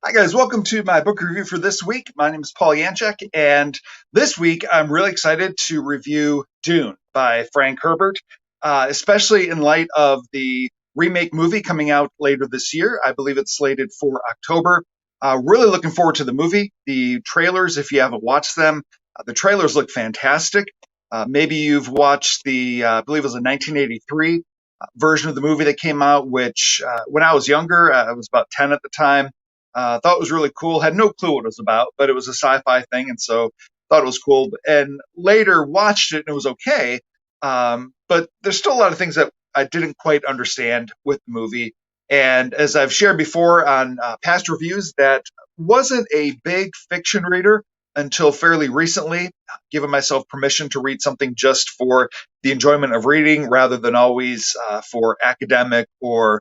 Hi, guys. Welcome to my book review for this week. My name is Paul Yanchek, and this week I'm really excited to review Dune by Frank Herbert, especially in light of the remake movie coming out later this year. I believe it's slated for October. Really looking forward to the movie. The trailers, if you haven't watched them, the trailers look fantastic. Maybe you've watched I believe it was a 1983 version of the movie that came out, which when I was younger, I was about 10 at the time. Thought it was really cool. Had no clue what it was about, but it was a sci-fi thing, and so thought it was cool. And later watched it, and it was okay. But there's still a lot of things that I didn't quite understand with the movie. And as I've shared before on past reviews, that wasn't a big fiction reader until fairly recently, giving myself permission to read something just for the enjoyment of reading rather than always for academic or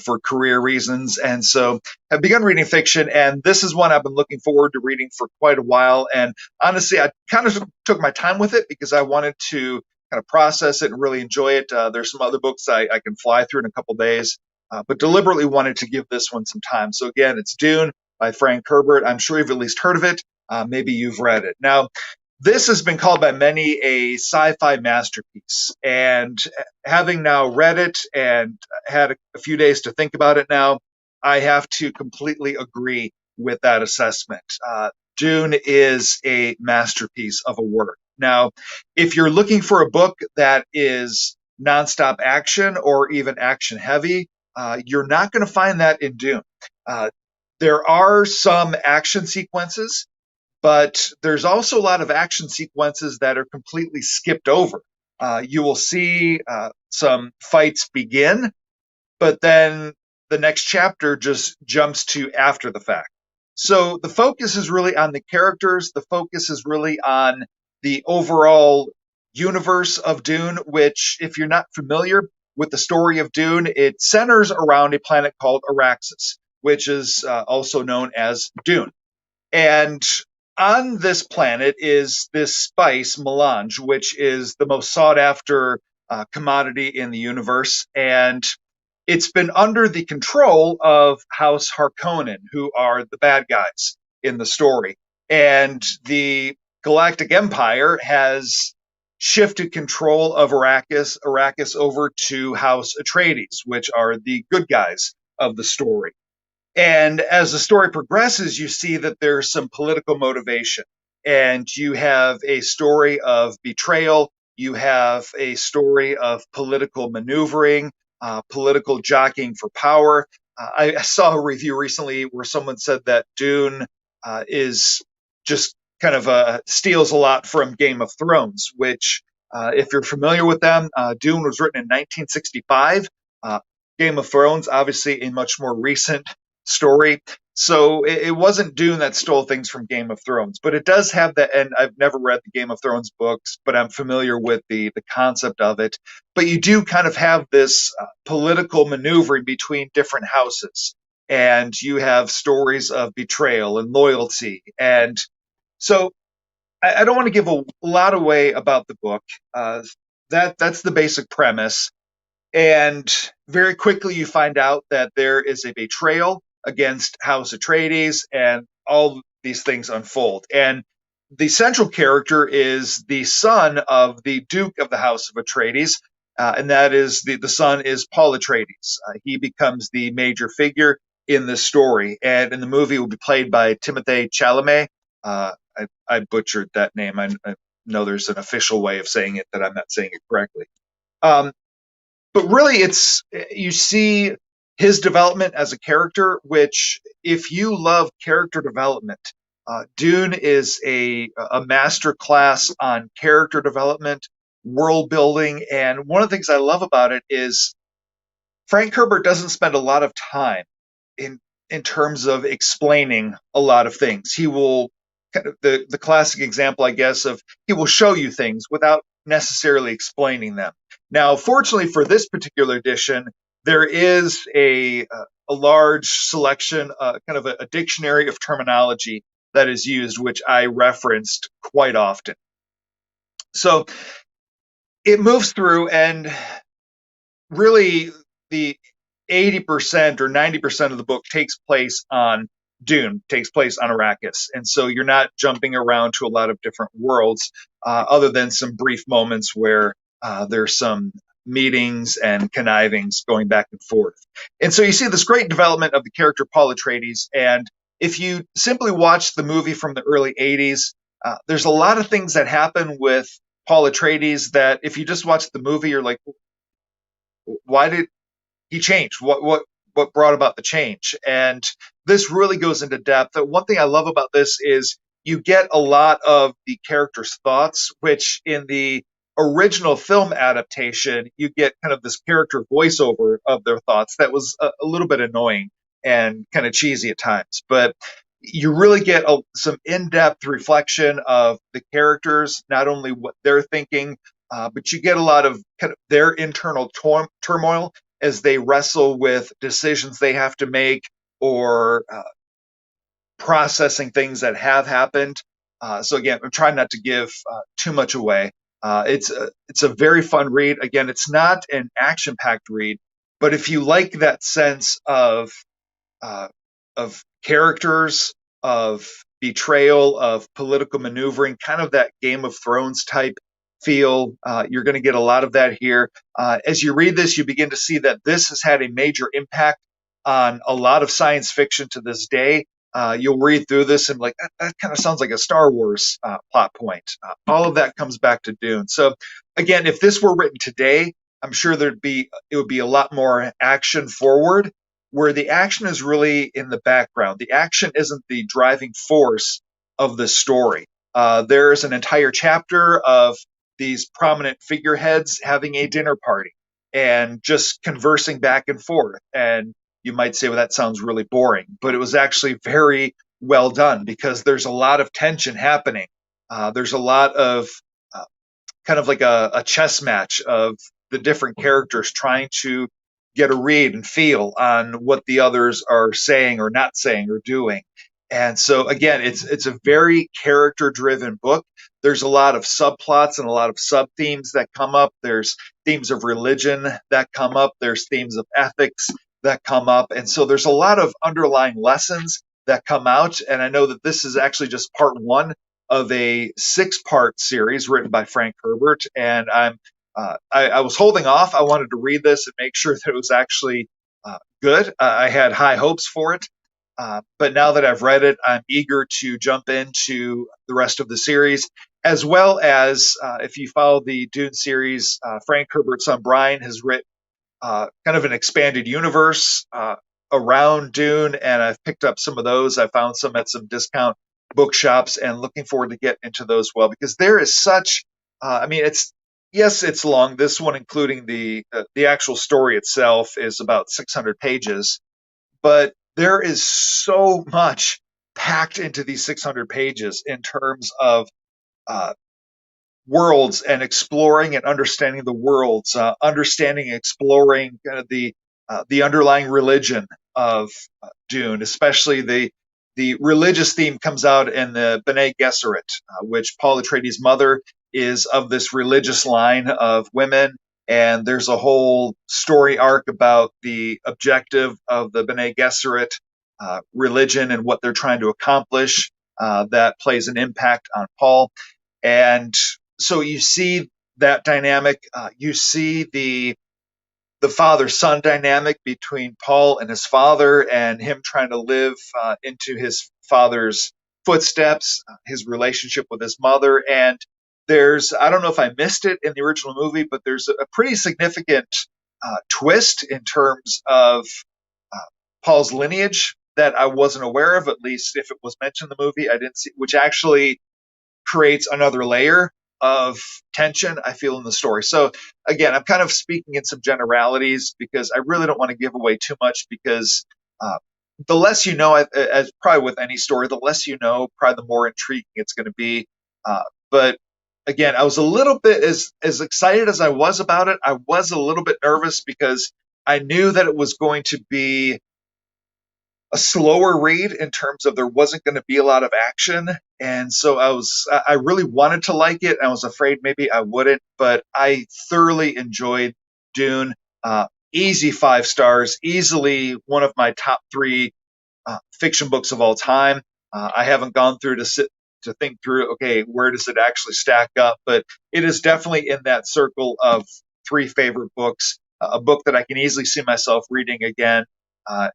for career reasons. And so I've begun reading fiction, and this is one I've been looking forward to reading for quite a while. And honestly, I kind of took my time with it because I wanted to kind of process it and really enjoy it. There's some other books I can fly through in a couple days, but deliberately wanted to give this one some time. So again, it's Dune by Frank Herbert. I'm sure you've at least heard of it. Maybe you've read it. Now, this has been called by many a sci-fi masterpiece, and having now read it and had a few days to think about it now, I have to completely agree with that assessment. Dune is a masterpiece of a work. Now, if you're looking for a book that is nonstop action or even action heavy, you're not going to find that in Dune. Uh, there are some action sequences, but there's also a lot of action sequences that are completely skipped over. You will see some fights begin, but then the next chapter just jumps to after the fact. So the focus is really on the characters. The focus is really on the overall universe of Dune, which, if you're not familiar with the story of Dune, it centers around a planet called Araxis, which is also known as Dune. And on this planet is this spice, melange, which is the most sought after commodity in the universe. And it's been under the control of House Harkonnen, who are the bad guys in the story. And the Galactic Empire has shifted control of Arrakis over to House Atreides, which are the good guys of the story. And as the story progresses, you see that there's some political motivation. And you have a story of betrayal. You have a story of political maneuvering, political jockeying for power. I saw a review recently where someone said that Dune is just kind of steals a lot from Game of Thrones, which, if you're familiar with them, Dune was written in 1965. Uh, Game of Thrones, obviously, a much more recent story. So it wasn't Dune that stole things from Game of Thrones, but it does have that. And I've never read the Game of Thrones books, but I'm familiar with the concept of it. But you do kind of have this political maneuvering between different houses, and you have stories of betrayal and loyalty. And so I don't want to give a lot away about the book. That's the basic premise. And very quickly, you find out that there is a betrayal against House Atreides, and all these things unfold. And the central character is the son of the Duke of the House of Atreides, and that is the son is Paul Atreides. He becomes the major figure in this story, and in the movie, it will be played by Timothée Chalamet. I butchered that name. I know there's an official way of saying it that I'm not saying it correctly. Um, but really it's you see his development as a character, which, if you love character development, Dune is a master class on character development, world building. And one of the things I love about it is Frank Herbert doesn't spend a lot of time in in terms of explaining a lot of things. He will kind of the classic example, I guess, of he will show you things without necessarily explaining them. Now, fortunately for this particular edition, there is a large selection, kind of a dictionary of terminology that is used, which I referenced quite often. So it moves through, and really the 80% or 90% of the book takes place on Dune takes place on Arrakis, and so you're not jumping around to a lot of different worlds, other than some brief moments where there's some meetings and connivings going back and forth. And so you see this great development of the character Paul Atreides. And if you simply watch the movie from the early 80s, there's a lot of things that happen with Paul Atreides that if you just watch the movie, you're like, why did he changed? What brought about the change? And this really goes into depth. One thing I love about this is you get a lot of the characters' thoughts, which in the original film adaptation, you get kind of this character voiceover of their thoughts that was a little bit annoying and kind of cheesy at times. But you really get some in-depth reflection of the characters, not only what they're thinking, but you get a lot of kind of their internal turmoil as they wrestle with decisions they have to make or processing things that have happened. So again, I'm trying not to give too much away. It's a very fun read. Again, it's not an action-packed read, but if you like that sense uh, of characters, of betrayal, of political maneuvering, kind of that Game of Thrones type feel. You're going to get a lot of that here. As you read this, you begin to see that this has had a major impact on a lot of science fiction to this day. You'll read through this and like that kind of sounds like a Star Wars plot point. All of that comes back to Dune. So again, if this were written today, I'm sure it would be a lot more action forward, where the action is really in the background. The action isn't the driving force of the story. There's an entire chapter of these prominent figureheads having a dinner party and just conversing back and forth. And you might say, well, that sounds really boring, but it was actually very well done because there's a lot of tension happening. There's a lot of uh, kind of like a chess match of the different characters trying to get a read and feel on what the others are saying or not saying or doing. And so again, it's a very character driven book. There's a lot of subplots and a lot of sub themes that come up. There's themes of religion that come up. There's themes of ethics that come up. And so there's a lot of underlying lessons that come out. And I know that this is actually just part one of a 6-part series written by Frank Herbert. And I was holding off. I wanted to read this and make sure that it was actually good. I had high hopes for it. But now that I've read it, I'm eager to jump into the rest of the series, as well as if you follow the Dune series, Frank Herbert's son Brian has written kind of an expanded universe around Dune, and I've picked up some of those. I found some at some discount bookshops, and looking forward to get into those well because there is such. I mean, it's long. This one, including the actual story itself, is about 600 pages, but there is so much packed into these 600 pages in terms of uh, worlds and exploring and understanding the worlds, understanding and exploring kind of the underlying religion of Dune, especially the religious theme comes out in the Bene Gesserit, which Paul Atreides' mother is of this religious line of women. And there's a whole story arc about the objective of the Bene Gesserit religion and what they're trying to accomplish that plays an impact on Paul. And so you see that dynamic. You see the father son dynamic between Paul and his father, and him trying to live into his father's footsteps, his relationship with his mother. And I don't know if I missed it in the original movie, but there's a pretty significant twist in terms of uh, Paul's lineage that I wasn't aware of, at least if it was mentioned in the movie. I didn't see, which actually creates another layer of tension I feel in the story. So again, I'm kind of speaking in some generalities because I really don't want to give away too much because uh, the less you know, as probably with any story, the less you know, probably the more intriguing it's going to be. But again, I was a little bit as excited as I was about it. I was a little bit nervous because I knew that it was going to be a slower read in terms of there wasn't going to be a lot of action. And so I really wanted to like it. I was afraid maybe I wouldn't, but I thoroughly enjoyed Dune. Easy 5 stars, easily one of my top 3 fiction books of all time. I haven't gone through to think through, okay, where does it actually stack up? But it is definitely in that circle of three favorite books, a book that I can easily see myself reading again,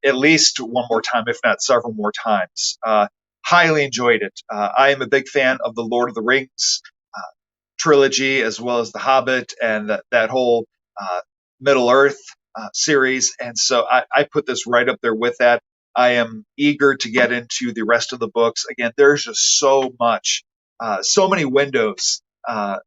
at least one more time, if not several more times. Highly enjoyed it. I am a big fan of the Lord of the Rings uh, trilogy, as well as the Hobbit and that whole uh, Middle Earth series. And so I put this right up there with that. I am eager to get into the rest of the books. Again, there's just so much, so many windows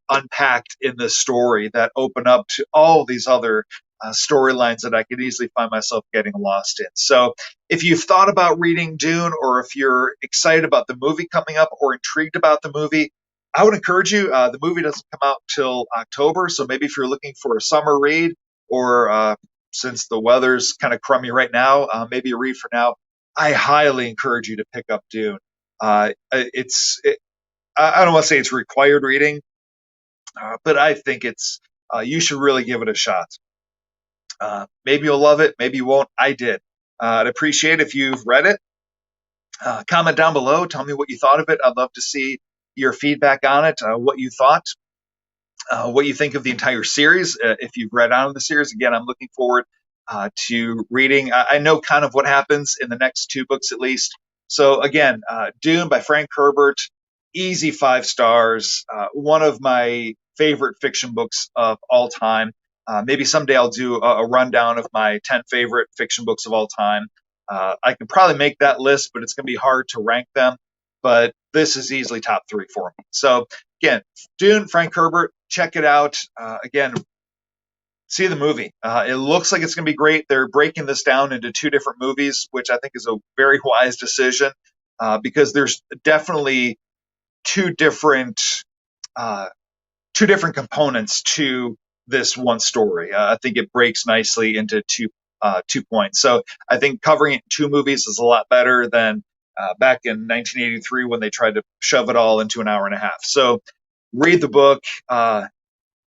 unpacked in this story that open up to all these other storylines that I could easily find myself getting lost in. So, if you've thought about reading Dune, or if you're excited about the movie coming up or intrigued about the movie, I would encourage you. The movie doesn't come out till October, so maybe if you're looking for a summer read, or since the weather's kind of crummy right now, maybe a read for now. I highly encourage you to pick up Dune. I don't want to say it's required reading, but I think you should really give it a shot. Maybe you'll love it, maybe you won't. I did. I'd appreciate if you've read it. Comment down below. Tell me what you thought of it. I'd love to see your feedback on it, what you thought, what you think of the entire series. If you've read on the series, again, I'm looking forward to reading. I know kind of what happens in the next two books at least. So again, Dune by Frank Herbert, easy 5 stars. One of my favorite fiction books of all time. Maybe someday I'll do a rundown of my 10 favorite fiction books of all time. I can probably make that list, but it's going to be hard to rank them. But this is easily top 3 for me. So again, Dune, Frank Herbert, check it out. Again, see the movie. It looks like it's going to be great. They're breaking this down into 2 different movies, which I think is a very wise decision, because there's definitely two different uh, two different components to this one story. I think it breaks nicely into 2 points. So I think covering it in 2 movies is a lot better than back in 1983 when they tried to shove it all into an hour and a half. So read the book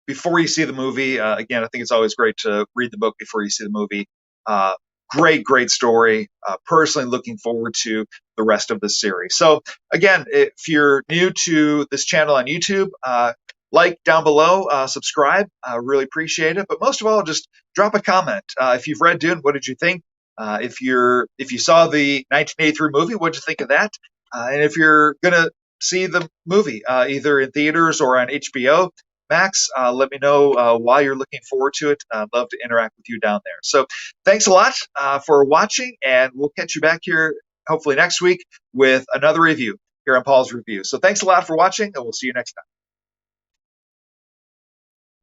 before you see the movie. Again, I think it's always great to read the book before you see the movie. Uh, great story. Personally looking forward to the rest of the series. So again, if you're new to this channel on YouTube, like down below, subscribe. Really appreciate it. But most of all, just drop a comment. If you've read Dune, what did you think? If you saw the 1983 movie, what did you think of that? And if you're gonna see the movie, either in theaters or on HBO Max, let me know why you're looking forward to it. I'd love to interact with you down there. So thanks a lot for watching, and we'll catch you back here hopefully next week with another review here on Paul's Review. So thanks a lot for watching, and we'll see you next time.